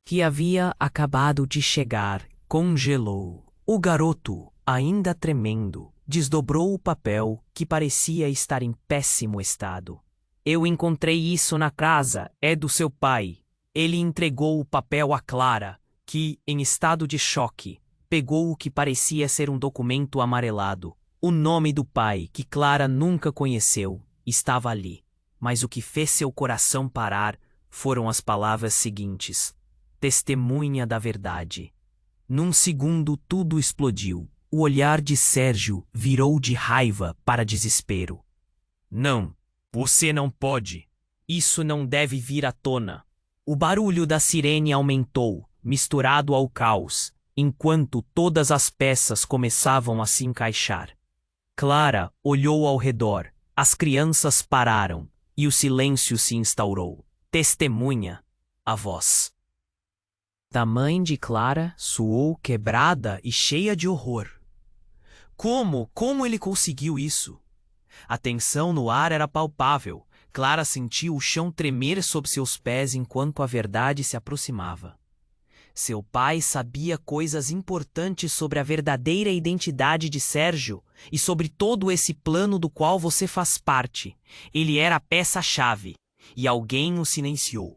Speaker 1: que havia acabado de chegar, congelou. O garoto, ainda tremendo, desdobrou o papel que parecia estar em péssimo estado. Eu encontrei isso na casa, é do seu pai. Ele entregou o papel a Clara, que, em estado de choque, pegou o que parecia ser um documento amarelado. O nome do pai, que Clara nunca conheceu, estava ali. Mas o que fez seu coração parar foram as palavras seguintes: testemunha da verdade. Num segundo tudo explodiu. O olhar de Sérgio virou de raiva para desespero. Não, você não pode. Isso não deve vir à tona. O barulho da sirene aumentou, misturado ao caos, enquanto todas as peças começavam a se encaixar. Clara olhou ao redor, as crianças pararam, e o silêncio se instaurou. Testemunha, a voz da mãe de Clara soou quebrada e cheia de horror. Como ele conseguiu isso? A tensão no ar era palpável. Clara sentiu o chão tremer sob seus pés enquanto a verdade se aproximava. Seu pai sabia coisas importantes sobre a verdadeira identidade de Sérgio e sobre todo esse plano do qual você faz parte. Ele era a peça-chave, e alguém o silenciou.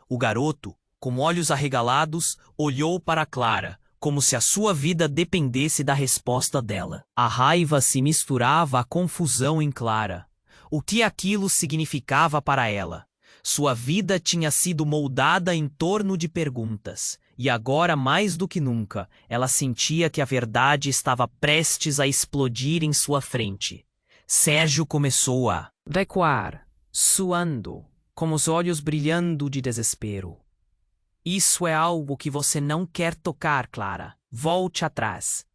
Speaker 1: O garoto, com olhos arregalados, olhou para Clara, como se a sua vida dependesse da resposta dela. A raiva se misturava à confusão em Clara. O que aquilo significava para ela? Sua vida tinha sido moldada em torno de perguntas, e agora, mais do que nunca, ela sentia que a verdade estava prestes a explodir em sua frente. Sérgio começou a recuar, suando, com os olhos brilhando de desespero. Isso é algo que você não quer tocar, Clara. Volte atrás.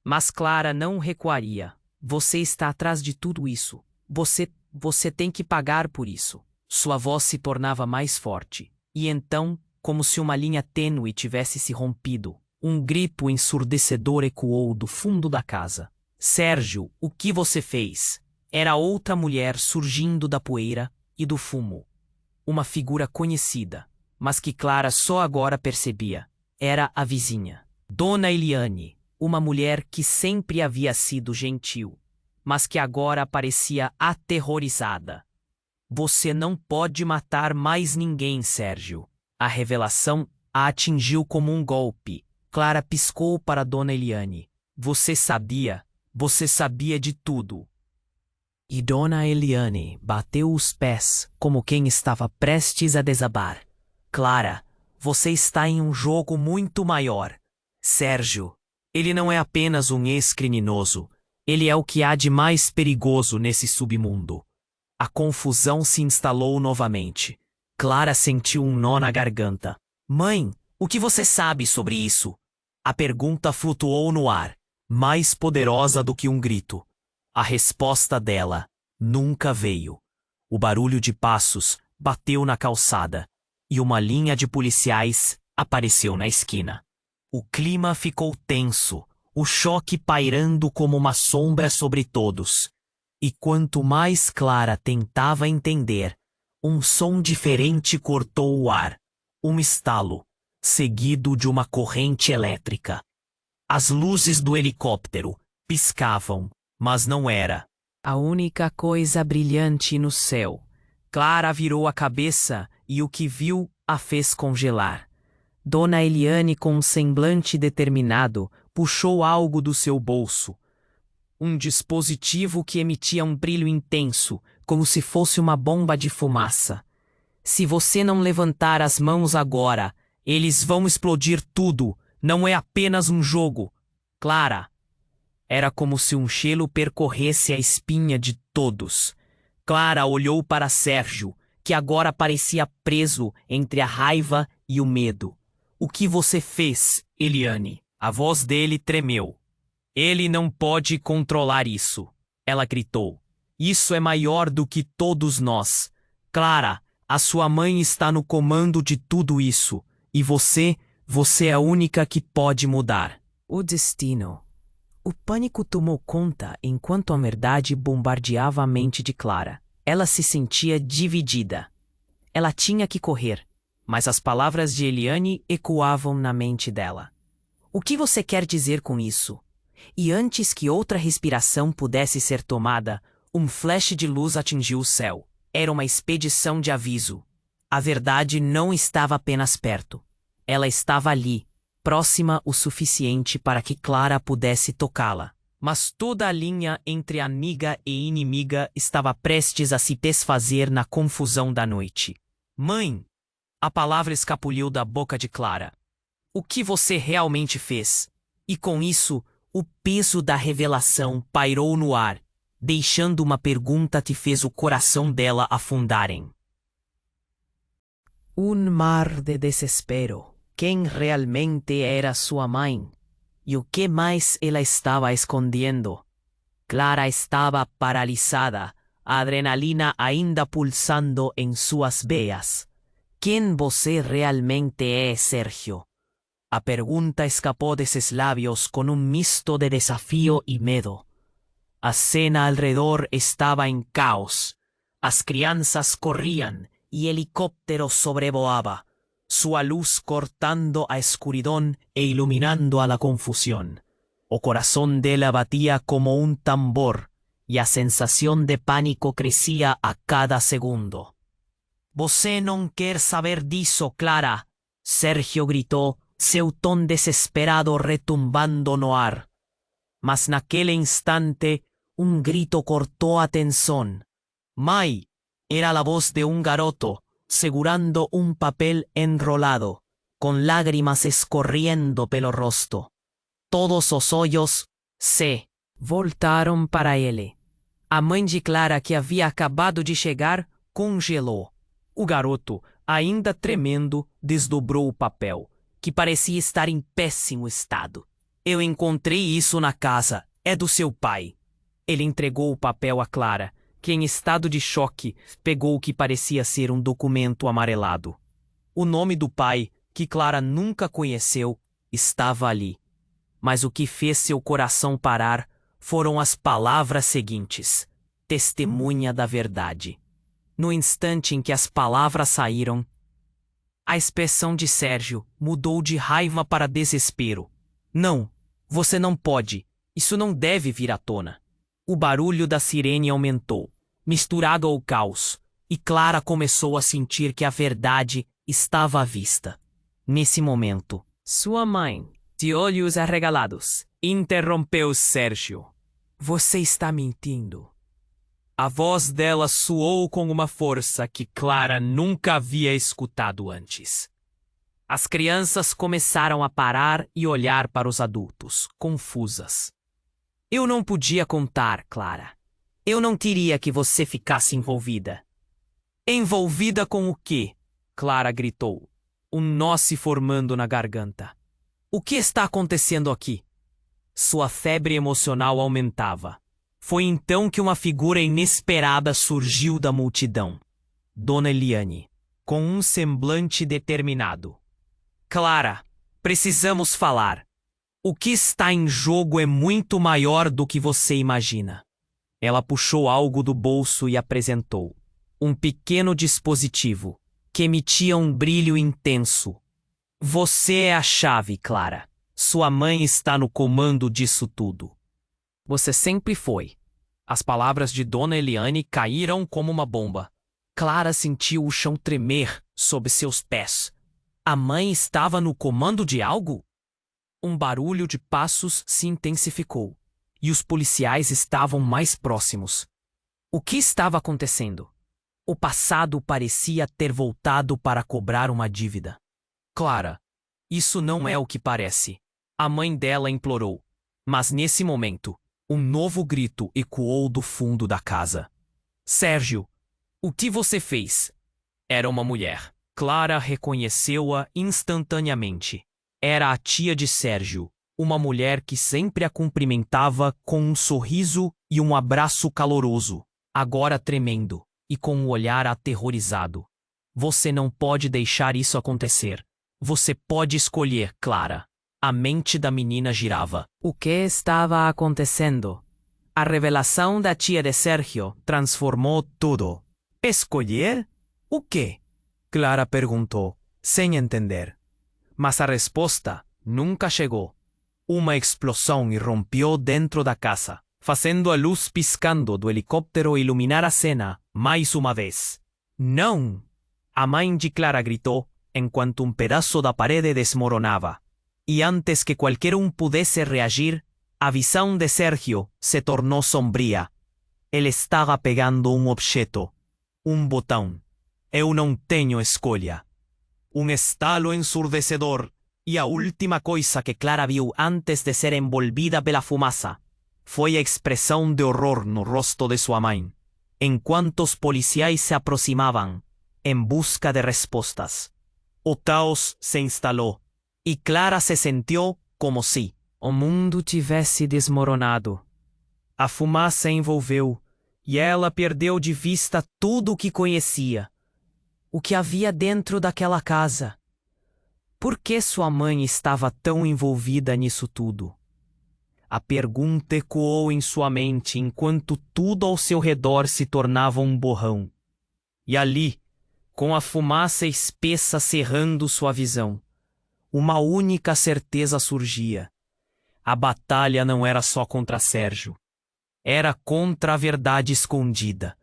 Speaker 1: Mas Clara não recuaria. Você está atrás de tudo isso. Você tem que pagar por isso. Sua voz se tornava mais forte. E então, como se uma linha tênue tivesse se rompido, um grito ensurdecedor ecoou do fundo da casa. Sérgio, o que você fez? Era outra mulher surgindo da poeira e do fumo. Uma figura conhecida, mas que Clara só agora percebia. Era a vizinha, Dona Eliane, uma mulher que sempre havia sido gentil, mas que agora parecia aterrorizada. Você não pode matar mais ninguém, Sérgio. A revelação a atingiu como um golpe. Clara piscou para Dona Eliane. Você sabia de tudo. E Dona Eliane bateu os pés como quem estava prestes a desabar. Clara, você está em um jogo muito maior. Sérgio, ele não é apenas um ex-criminoso. Ele é o que há de mais perigoso nesse submundo. A confusão se instalou novamente. Clara sentiu um nó na garganta. Mãe, o que você sabe sobre isso? A pergunta flutuou no ar, mais poderosa do que um grito. A resposta dela nunca veio. O barulho de passos bateu na calçada e uma linha de policiais apareceu na esquina. O clima ficou tenso, o choque pairando como uma sombra sobre todos. E quanto mais Clara tentava entender, um som diferente cortou o ar. Um estalo, seguido de uma corrente elétrica. As luzes do helicóptero piscavam, mas não era a única coisa brilhante no céu. Clara virou a cabeça e o que viu a fez congelar. Dona Eliane, com um semblante determinado, puxou algo do seu bolso. Um dispositivo que emitia um brilho intenso, como se fosse uma bomba de fumaça. Se você não levantar as mãos agora, eles vão explodir tudo. Não é apenas um jogo. Clara. Era como se um gelo percorresse a espinha de todos. Clara olhou para Sérgio, que agora parecia preso entre a raiva e o medo. O que você fez, Eliane? A voz dele tremeu. Ele não pode controlar isso. Ela gritou. Isso é maior do que todos nós. Clara, a sua mãe está no comando de tudo isso. E você é a única que pode mudar. O destino. O pânico tomou conta enquanto a verdade bombardeava a mente de Clara. Ela se sentia dividida. Ela tinha que correr, mas as palavras de Eliane ecoavam na mente dela. O que você quer dizer com isso? E antes que outra respiração pudesse ser tomada, um flash de luz atingiu o céu. Era uma expedição de aviso. A verdade não estava apenas perto. Ela estava ali, próxima o suficiente para que Clara pudesse tocá-la. Mas toda a linha entre amiga e inimiga estava prestes a se desfazer na confusão da noite. Mãe! A palavra escapuliu da boca de Clara. O que você realmente fez? E com isso, o peso da revelação pairou no ar, deixando uma pergunta que fez o coração dela afundarem. Um mar de desespero. Quem realmente era sua mãe? E o que mais ela estava escondendo? Clara estava paralisada, a adrenalina ainda pulsando em suas veias. Quem você realmente é, Sérgio? A pergunta escapou de seus lábios com um misto de desafio e medo. A cena alrededor estava em caos. As crianças corriam e o helicóptero sobrevoaba, sua luz cortando a escuridão e iluminando a la confusión. O corazón dela batía como un tambor y a sensación de pánico crecía a cada segundo. «Você não quer saber disso, Clara!» Sérgio gritou, seu tom desesperado retumbando no ar. Mas naquele instante, um grito cortou a tensão. «Mãe!» Era a voz de um garoto, segurando un papel enrolado, con lágrimas escorriendo pelo rosto. Todos os olhos se voltaram para ele. A mãe de Clara, que havia acabado de chegar, congelou. O garoto, ainda tremendo, desdobrou o papel, que parecia estar em péssimo estado. Eu encontrei isso na casa. É do seu pai. Ele entregou o papel a Clara, que em estado de choque pegou o que parecia ser um documento amarelado. O nome do pai, que Clara nunca conheceu, estava ali. Mas o que fez seu coração parar foram as palavras seguintes: testemunha da verdade. No instante em que as palavras saíram, a expressão de Sérgio mudou de raiva para desespero. Não, você não pode. Isso não deve vir à tona. O barulho da sirene aumentou, misturado ao caos, e Clara começou a sentir que a verdade estava à vista. Nesse momento, sua mãe, de olhos arregalados, interrompeu Sérgio. Você está mentindo. A voz dela soou com uma força que Clara nunca havia escutado antes. As crianças começaram a parar e olhar para os adultos, confusas. Eu não podia contar, Clara. Eu não queria que você ficasse envolvida. Envolvida com o quê? Clara gritou, um nó se formando na garganta. O que está acontecendo aqui? Sua febre emocional aumentava. Foi então que uma figura inesperada surgiu da multidão. Dona Eliane, com um semblante determinado. Clara, precisamos falar. O que está em jogo é muito maior do que você imagina. Ela puxou algo do bolso e apresentou. Um pequeno dispositivo, que emitia um brilho intenso. Você é a chave, Clara. Sua mãe está no comando disso tudo. Você sempre foi. As palavras de Dona Eliane caíram como uma bomba. Clara sentiu o chão tremer sob seus pés. A mãe estava no comando de algo? Um barulho de passos se intensificou, e os policiais estavam mais próximos. O que estava acontecendo? O passado parecia ter voltado para cobrar uma dívida. Clara, isso não é o que parece. A mãe dela implorou. Mas nesse momento, um novo grito ecoou do fundo da casa. Sérgio, o que você fez? Era uma mulher. Clara reconheceu-a instantaneamente. Era a tia de Sérgio, uma mulher que sempre a cumprimentava com um sorriso e um abraço caloroso, agora tremendo e com um olhar aterrorizado. Você não pode deixar isso acontecer. Você pode escolher, Clara. A mente da menina girava. O que estava acontecendo? A revelação da tia de Sérgio transformou tudo. Escolher? O quê? Clara perguntou, sem entender. Mas a resposta nunca chegou. Uma explosão irrompiu dentro da casa, fazendo a luz piscando do helicóptero iluminar a cena mais uma vez. Não! A mãe de Clara gritou, enquanto um pedaço da parede desmoronava. E antes que qualquer um pudesse reagir, a visão de Sérgio se tornou sombria. Ele estava pegando um objeto, um botão. Eu não tenho escolha. Um estalo ensurdecedor, e a última coisa que Clara viu antes de ser envolvida pela fumaça foi a expressão de horror no rosto de sua mãe, enquanto os policiais se aproximavam, em busca de respostas. O caos se instalou, e Clara se sentiu como se o mundo tivesse desmoronado. A fumaça envolveu, e ela perdeu de vista tudo o que conhecia. O que havia dentro daquela casa? Por que sua mãe estava tão envolvida nisso tudo? A pergunta ecoou em sua mente enquanto tudo ao seu redor se tornava um borrão. E ali, com a fumaça espessa cerrando sua visão, uma única certeza surgia. A batalha não era só contra Sérgio. Era contra a verdade escondida.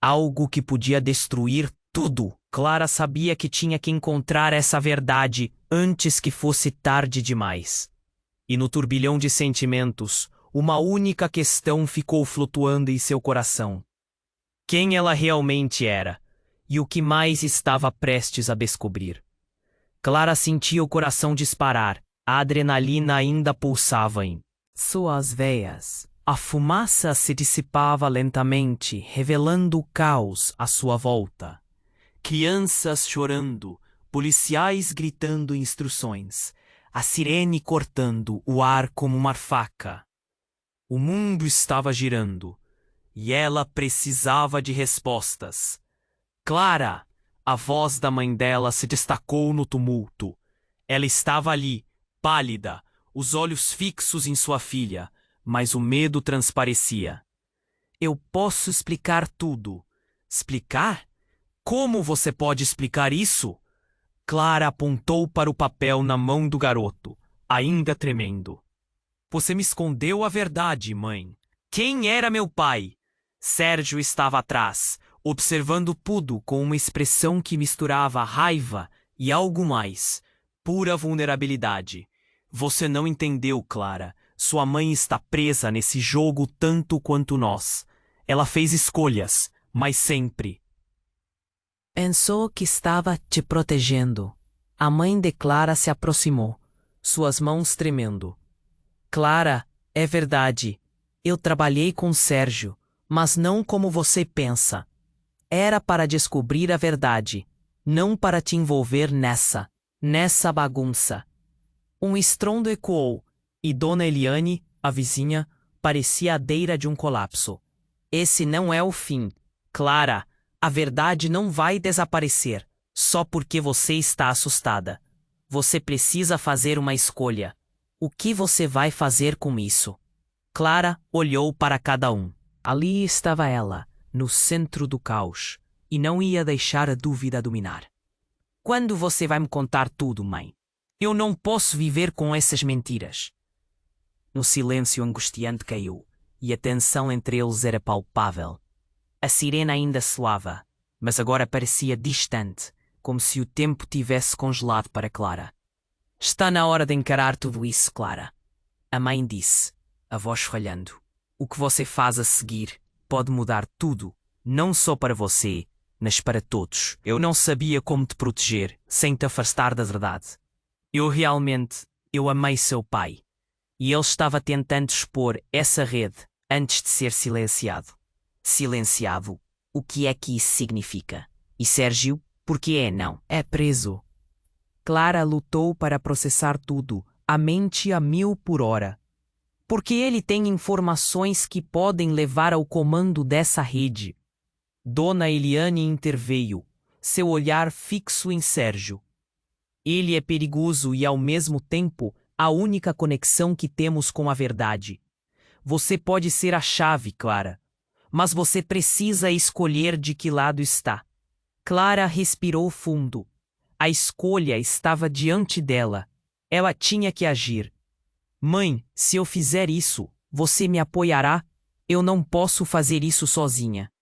Speaker 1: Algo que podia destruir tudo. Clara sabia que tinha que encontrar essa verdade antes que fosse tarde demais. E no turbilhão de sentimentos, uma única questão ficou flutuando em seu coração. Quem ela realmente era, e o que mais estava prestes a descobrir. Clara sentia o coração disparar, a adrenalina ainda pulsava em suas veias. A fumaça se dissipava lentamente, revelando o caos à sua volta. Crianças chorando, policiais gritando instruções, a sirene cortando o ar como uma faca. O mundo estava girando, e ela precisava de respostas. Clara! A voz da mãe dela se destacou no tumulto. Ela estava ali, pálida, os olhos fixos em sua filha, mas o medo transparecia. Eu posso explicar tudo. Explicar? Como você pode explicar isso? Clara apontou para o papel na mão do garoto, ainda tremendo. Você me escondeu a verdade, mãe. Quem era meu pai? Sérgio estava atrás, observando tudo com uma expressão que misturava raiva e algo mais, pura vulnerabilidade. Você não entendeu, Clara. Sua mãe está presa nesse jogo tanto quanto nós. Ela fez escolhas, mas sempre.
Speaker 2: Pensou que estava te protegendo. A mãe de Clara se aproximou, suas mãos tremendo. Clara, é verdade. Eu trabalhei com Sérgio, mas não como você pensa. Era para descobrir a verdade, não para te envolver nessa bagunça. Um estrondo ecoou, e Dona Eliane, a vizinha, parecia à beira de um colapso. Esse não é o fim. Clara, a verdade não vai desaparecer, só porque você está assustada. Você precisa fazer uma escolha. O que você vai fazer com isso? Clara olhou para cada um. Ali estava ela, no centro do caos, e não ia deixar a dúvida dominar. Quando você vai me contar tudo, mãe? Eu não posso viver com essas mentiras. No silêncio angustiante caiu, e a tensão entre eles era palpável. A sirena ainda soava, mas agora parecia distante, como se o tempo tivesse congelado para Clara. Está na hora de encarar tudo isso, Clara. A mãe disse, a voz falhando. O que você faz a seguir pode mudar tudo, não só para você, mas para todos. Eu não sabia como te proteger, sem te afastar da verdade. Eu amei seu pai. E ele estava tentando expor essa rede antes de ser silenciado. Silenciado? O que é que isso significa? E Sérgio, por que não? É preso. Clara lutou para processar tudo, a mente a 1000 por hora. Porque ele tem informações que podem levar ao comando dessa rede. Dona Eliane interveio, seu olhar fixo em Sérgio. Ele é perigoso e, ao mesmo tempo, a única conexão que temos com a verdade. Você pode ser a chave, Clara, mas você precisa escolher de que lado está. Clara respirou fundo. A escolha estava diante dela. Ela tinha que agir. Mãe, se eu fizer isso, você me apoiará? Eu não posso fazer isso sozinha.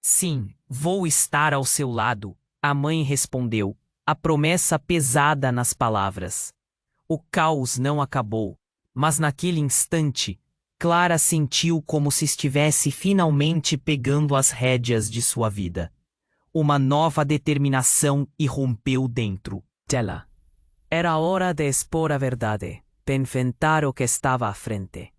Speaker 2: Sim, vou estar ao seu lado, a mãe respondeu, a promessa pesada nas palavras. O caos não acabou, mas naquele instante, Clara sentiu como se estivesse finalmente pegando as rédeas de sua vida. Uma nova determinação irrompeu dentro dela. Era hora de expor a verdade, de enfrentar o que estava à frente.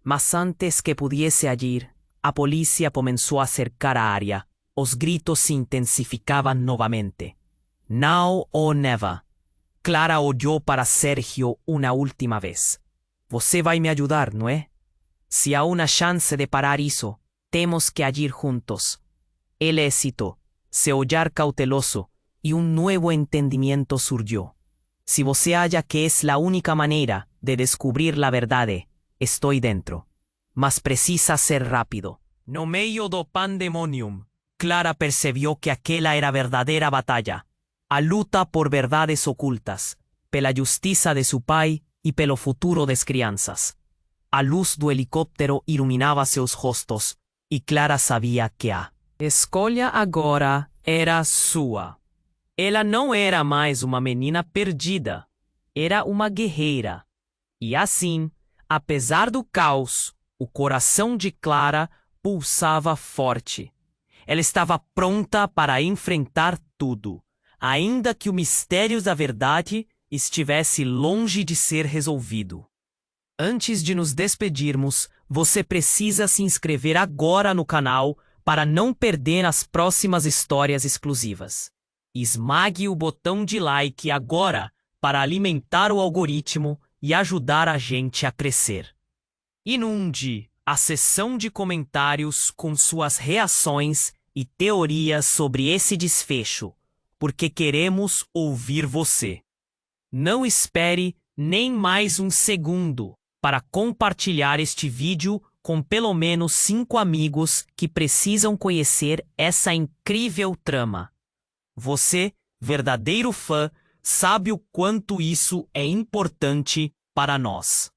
Speaker 2: Mas antes que pudiese agir, a polícia começou a cercar a área. Os gritos se intensificavam novamente. Now or never. Clara olhou para Sérgio uma última vez. Você vai me ajudar, não é? Se há uma chance de parar isso, temos que agir juntos. Ele hesitou, seu olhar cauteloso, e um novo entendimiento surgiu. Se você acha que é a única maneira de descobrir a verdade, estou dentro. Mas precisa ser rápido. No meio do pandemonium, Clara percebeu que aquela era a verdadeira batalha. A luta por verdades ocultas, pela justiça de seu pai e pelo futuro das crianças. A luz do helicóptero iluminava seus rostos, e Clara sabia que a escolha agora era sua. Ela não era mais uma menina perdida, era uma guerreira. E assim, apesar do caos, o coração de Clara pulsava forte. Ela estava pronta para enfrentar tudo, ainda que o mistério da verdade estivesse longe de ser resolvido. Antes de nos despedirmos, você precisa se inscrever agora no canal para não perder as próximas histórias exclusivas. Esmague o botão de like agora para alimentar o algoritmo e ajudar a gente a crescer. Inunde a seção de comentários com suas reações e teorias sobre esse desfecho, porque queremos ouvir você. Não espere nem mais um segundo para compartilhar este vídeo com pelo menos 5 amigos que precisam conhecer essa incrível trama. Você, verdadeiro fã, sabe o quanto isso é importante para nós.